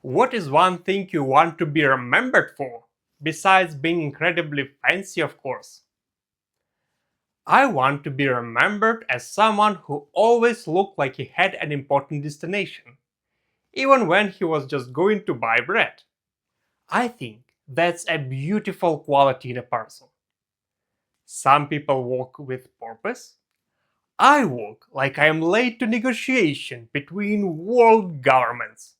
What is one thing you want to be remembered for, besides being incredibly fancy, of course? I want to be remembered as someone who always looked like he had an important destination, even when he was just going to buy bread. I think that's a beautiful quality in a person. Some people walk with purpose. I walk like I am late to negotiation between world governments,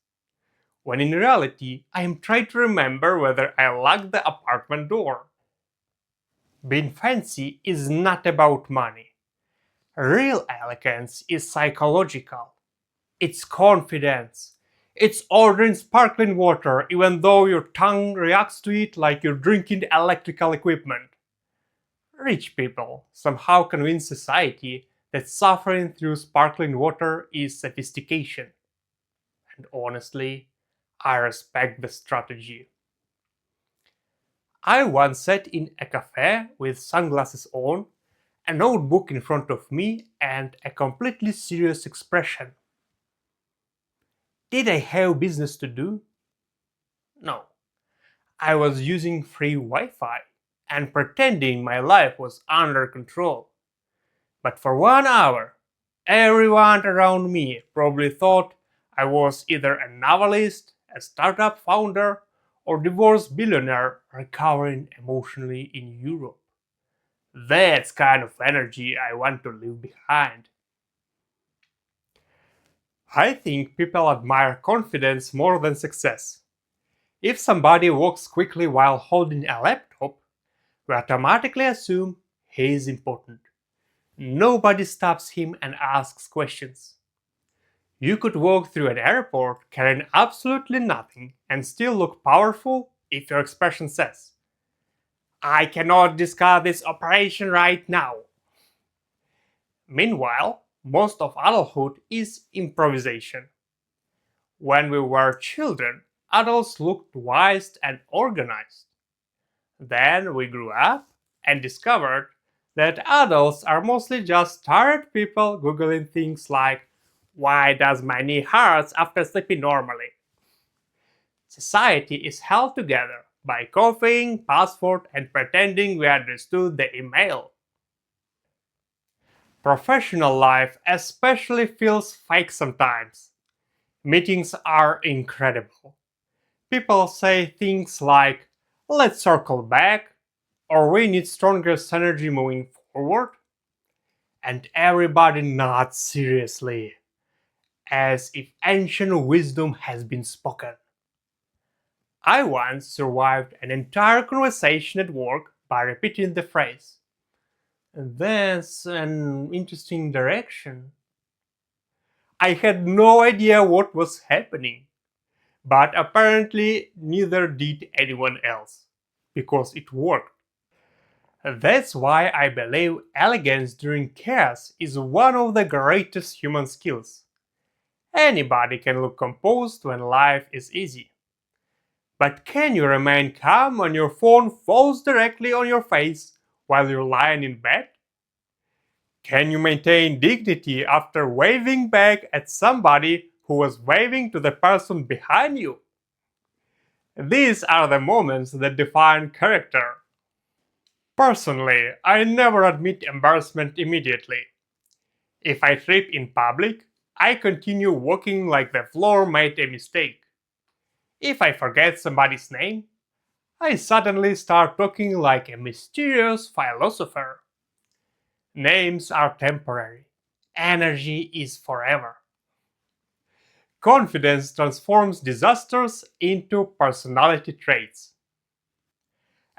when in reality I am trying to remember whether I locked the apartment door. Being fancy is not about money. Real elegance is psychological. It's confidence. It's ordering sparkling water even though your tongue reacts to it like you're drinking electrical equipment. Rich people somehow convince society that suffering through sparkling water is sophistication. And honestly, I respect the strategy. I once sat in a cafe with sunglasses on, a notebook in front of me, and a completely serious expression. Did I have business to do? No. I was using free Wi Fi and pretending my life was under control. But for 1 hour, everyone around me probably thought I was either a novelist, a startup founder, or divorced billionaire recovering emotionally in Europe. That's kind of energy I want to leave behind. I think people admire confidence more than success. If somebody walks quickly while holding a laptop, we automatically assume he is important. Nobody stops him and asks questions. You could walk through an airport carrying absolutely nothing and still look powerful if your expression says, I cannot discuss this operation right now. Meanwhile, most of adulthood is improvisation. When we were children, adults looked wise and organized. Then we grew up and discovered that adults are mostly just tired people googling things like, why does my knee hurt after sleeping normally? Society is held together by copying password and pretending we understood the email. Professional life especially feels fake sometimes. Meetings are incredible. People say things like, let's circle back, or we need stronger synergy moving forward, and everybody nods seriously, as if ancient wisdom has been spoken. I once survived an entire conversation at work by repeating the phrase, that's an interesting direction. I had no idea what was happening, but apparently neither did anyone else, because it worked. That's why I believe elegance during chaos is one of the greatest human skills. Anybody can look composed when life is easy. But can you remain calm when your phone falls directly on your face while you're lying in bed? Can you maintain dignity after waving back at somebody who was waving to the person behind you? These are the moments that define character. Personally, I never admit embarrassment immediately. If I trip in public, I continue walking like the floor made a mistake. If I forget somebody's name, I suddenly start talking like a mysterious philosopher. Names are temporary. Energy is forever. Confidence transforms disasters into personality traits.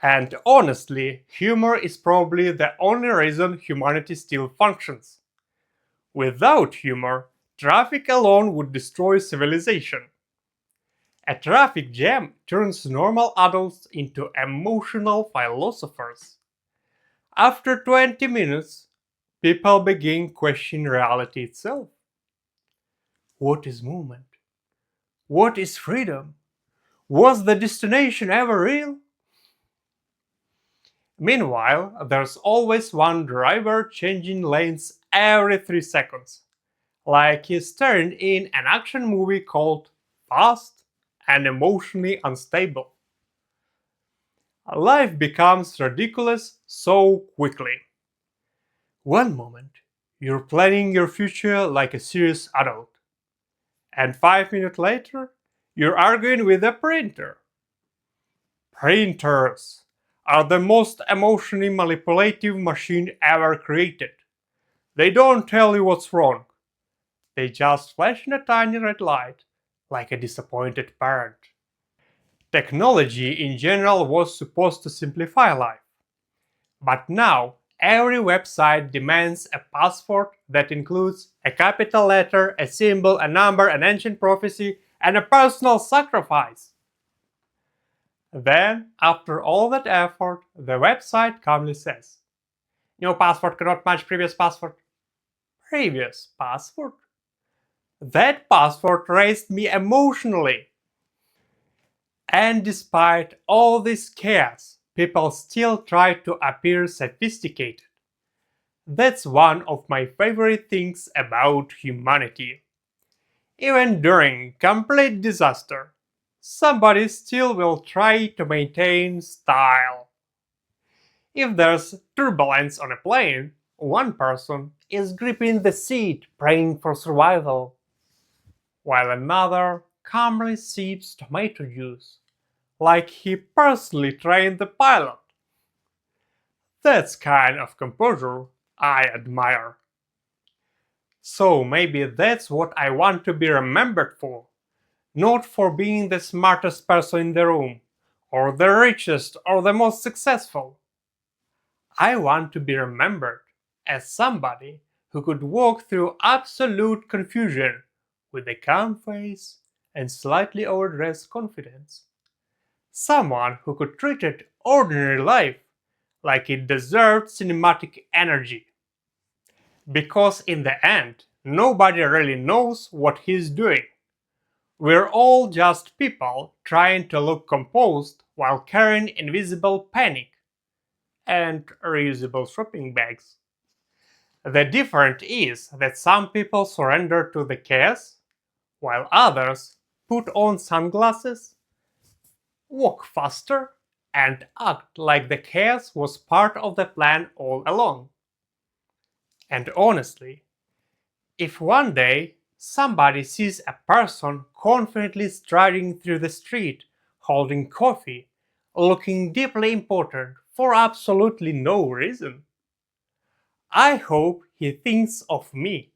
And honestly, humor is probably the only reason humanity still functions. Without humor, traffic alone would destroy civilization. A traffic jam turns normal adults into emotional philosophers. After 20 minutes, people begin questioning reality itself. What is movement? What is freedom? Was the destination ever real? Meanwhile, there's always one driver changing lanes every 3 seconds, like he's turned in an action movie called Fast and emotionally unstable. Life becomes ridiculous so quickly. One moment, you're planning your future like a serious adult, and 5 minutes later, you're arguing with a printer. Printers are the most emotionally manipulative machine ever created. They don't tell you what's wrong, they just flash in a tiny red light like a disappointed parent. Technology in general was supposed to simplify life, but now every website demands a password that includes a capital letter, a symbol, a number, an ancient prophecy, and a personal sacrifice. Then, after all that effort, the website calmly says, "New password cannot match previous password." Previous password? That password raised me emotionally. And despite all this chaos, people still try to appear sophisticated. That's one of my favorite things about humanity. Even during complete disaster, somebody still will try to maintain style. If there's turbulence on a plane, one person is gripping the seat praying for survival, while another calmly sips tomato juice like he personally trained the pilot. That's kind of composure I admire. So maybe that's what I want to be remembered for. Not for being the smartest person in the room, or the richest, or the most successful. I want to be remembered as somebody who could walk through absolute confusion with a calm face and slightly overdressed confidence. Someone who could treat an ordinary life like it deserved cinematic energy. Because in the end, nobody really knows what he's doing. We're all just people trying to look composed while carrying invisible panic and reusable shopping bags. The difference is that some people surrender to the chaos, while others put on sunglasses, walk faster, and act like the chaos was part of the plan all along. And honestly, if one day somebody sees a person confidently striding through the street, holding coffee, looking deeply important for absolutely no reason, I hope he thinks of me.